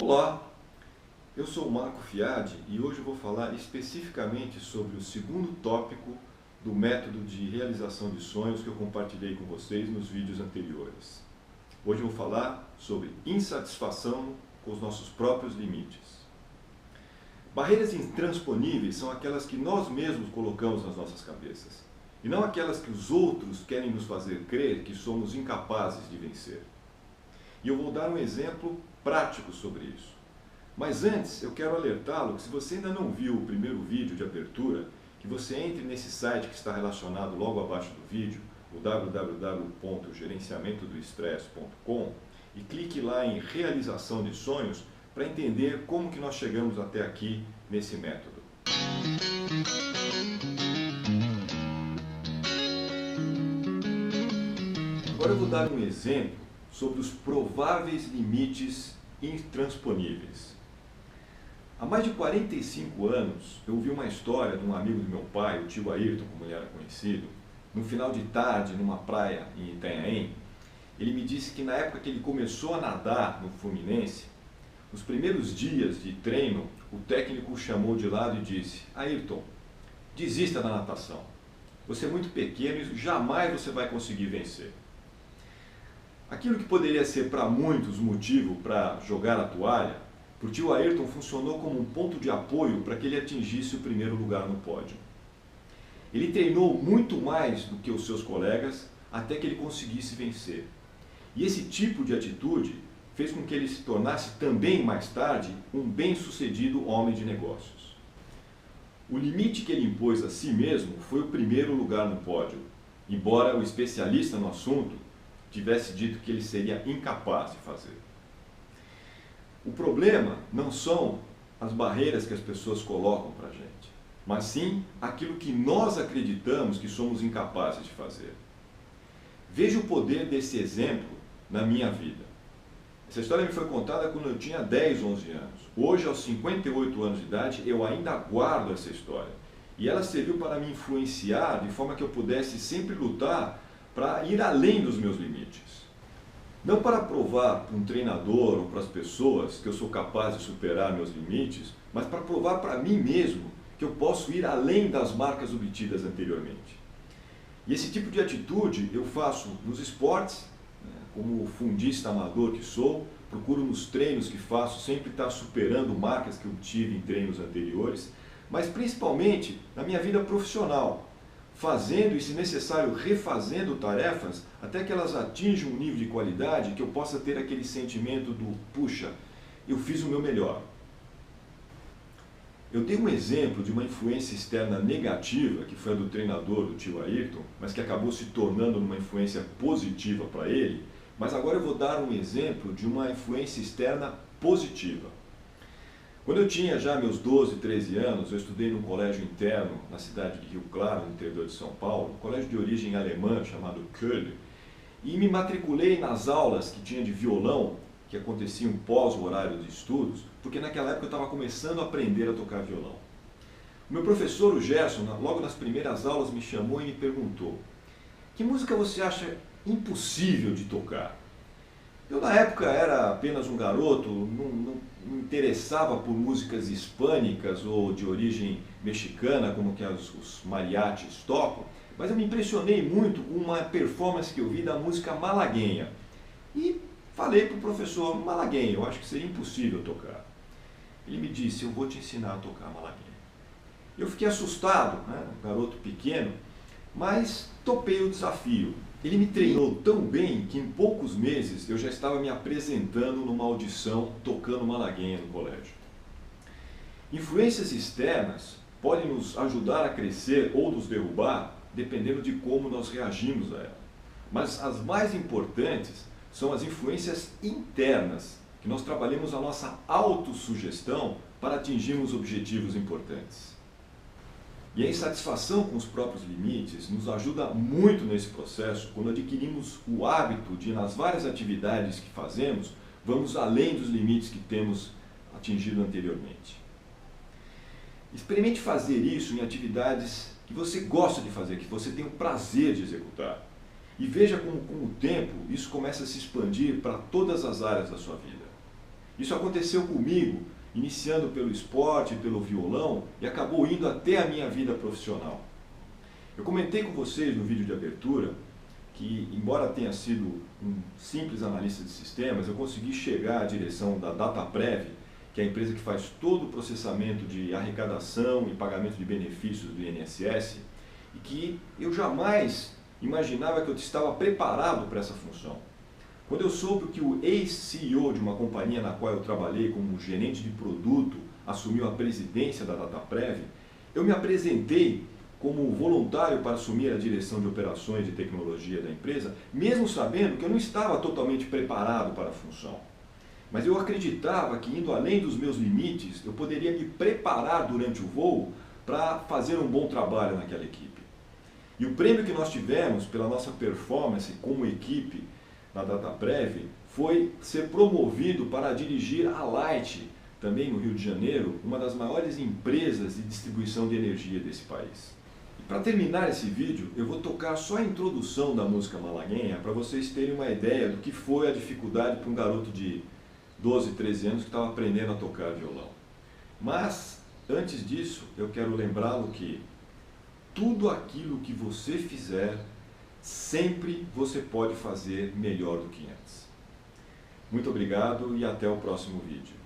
Olá, eu sou o Marco Fiade e hoje eu vou falar especificamente sobre o segundo tópico do método de realização de sonhos que eu compartilhei com vocês nos vídeos anteriores. Hoje eu vou falar sobre insatisfação com os nossos próprios limites. Barreiras intransponíveis são aquelas que nós mesmos colocamos nas nossas cabeças e não aquelas que os outros querem nos fazer crer que somos incapazes de vencer. E eu vou dar um exemplo prático sobre isso. Mas antes, eu quero alertá-lo que se você ainda não viu o primeiro vídeo de abertura, que você entre nesse site que está relacionado logo abaixo do vídeo, o www.gerenciamentodoestresse.com, e clique lá em realização de sonhos para entender como que nós chegamos até aqui nesse método. Agora eu vou dar um exemplo sobre os prováveis limites intransponíveis. Há mais de 45 anos, eu ouvi uma história de um amigo do meu pai, o tio Ayrton, como ele era conhecido. No final de tarde, numa praia em Itanhaém, ele me disse que na época que ele começou a nadar no Fluminense, nos primeiros dias de treino, o técnico o chamou de lado e disse: Ayrton, desista da natação. Você é muito pequeno e jamais você vai conseguir vencer. Aquilo que poderia ser para muitos motivo para jogar a toalha, para o tio Ayrton funcionou como um ponto de apoio para que ele atingisse o primeiro lugar no pódio. Ele treinou muito mais do que os seus colegas até que ele conseguisse vencer. E esse tipo de atitude fez com que ele se tornasse também mais tarde um bem-sucedido homem de negócios. O limite que ele impôs a si mesmo foi o primeiro lugar no pódio, embora o especialista no assunto tivesse dito que ele seria incapaz de fazer. O problema não são as barreiras que as pessoas colocam para a gente, mas sim aquilo que nós acreditamos que somos incapazes de fazer. Veja o poder desse exemplo na minha vida. Essa história me foi contada quando eu tinha 10, 11 anos. Hoje, aos 58 anos de idade, eu ainda guardo essa história. E ela serviu para me influenciar de forma que eu pudesse sempre lutar para ir além dos meus limites. Não para provar para um treinador ou para as pessoas que eu sou capaz de superar meus limites, mas para provar para mim mesmo que eu posso ir além das marcas obtidas anteriormente. E esse tipo de atitude eu faço nos esportes, como fundista amador que sou, procuro nos treinos que faço sempre estar superando marcas que eu tive em treinos anteriores, mas principalmente na minha vida profissional, fazendo e, se necessário, refazendo tarefas até que elas atinjam um nível de qualidade que eu possa ter aquele sentimento do puxa, eu fiz o meu melhor. Eu dei um exemplo de uma influência externa negativa, que foi a do treinador, do tio Ayrton, mas que acabou se tornando uma influência positiva para ele, mas agora eu vou dar um exemplo de uma influência externa positiva. Quando eu tinha já meus 12, 13 anos, eu estudei num colégio interno na cidade de Rio Claro, no interior de São Paulo, um colégio de origem alemã chamado Köln, e me matriculei nas aulas que tinha de violão, que aconteciam pós o horário de estudos, porque naquela época eu estava começando a aprender a tocar violão. O meu professor, o Gerson, logo nas primeiras aulas me chamou e me perguntou: que música você acha impossível de tocar? Eu, na época, era apenas um garoto, não me interessava por músicas hispânicas ou de origem mexicana, como que os mariachis tocam, mas eu me impressionei muito com uma performance que eu vi da música malagueña. E falei para o professor: malagueña, eu acho que seria impossível tocar. Ele me disse: eu vou te ensinar a tocar malagueña. Eu fiquei assustado, um garoto pequeno, mas topei o desafio. Ele me treinou tão bem que em poucos meses eu já estava me apresentando numa audição tocando malagueña no colégio. Influências externas podem nos ajudar a crescer ou nos derrubar, dependendo de como nós reagimos a ela. Mas as mais importantes são as influências internas, que nós trabalhemos a nossa autossugestão para atingirmos objetivos importantes. E a insatisfação com os próprios limites nos ajuda muito nesse processo quando adquirimos o hábito de, nas várias atividades que fazemos, vamos além dos limites que temos atingido anteriormente. Experimente fazer isso em atividades que você gosta de fazer, que você tem o prazer de executar. E veja como, com o tempo, isso começa a se expandir para todas as áreas da sua vida. Isso aconteceu comigo, iniciando pelo esporte, pelo violão, e acabou indo até a minha vida profissional. Eu comentei com vocês no vídeo de abertura que, embora tenha sido um simples analista de sistemas, eu consegui chegar à direção da DataPrev, que é a empresa que faz todo o processamento de arrecadação e pagamento de benefícios do INSS, e que eu jamais imaginava que eu estava preparado para essa função. Quando eu soube que o ex-CEO de uma companhia na qual eu trabalhei como gerente de produto assumiu a presidência da DataPrev, eu me apresentei como voluntário para assumir a direção de operações de tecnologia da empresa, mesmo sabendo que eu não estava totalmente preparado para a função. Mas eu acreditava que, indo além dos meus limites, eu poderia me preparar durante o voo para fazer um bom trabalho naquela equipe. E o prêmio que nós tivemos pela nossa performance como equipe na DataPrev foi ser promovido para dirigir a Light, também no Rio de Janeiro, uma das maiores empresas de distribuição de energia desse país. E para terminar esse vídeo, eu vou tocar só a introdução da música malaguenha para vocês terem uma ideia do que foi a dificuldade para um garoto de 12, 13 anos que estava aprendendo a tocar violão. Mas, antes disso, eu quero lembrá-lo que tudo aquilo que você fizer, sempre você pode fazer melhor do que antes. Muito obrigado e até o próximo vídeo.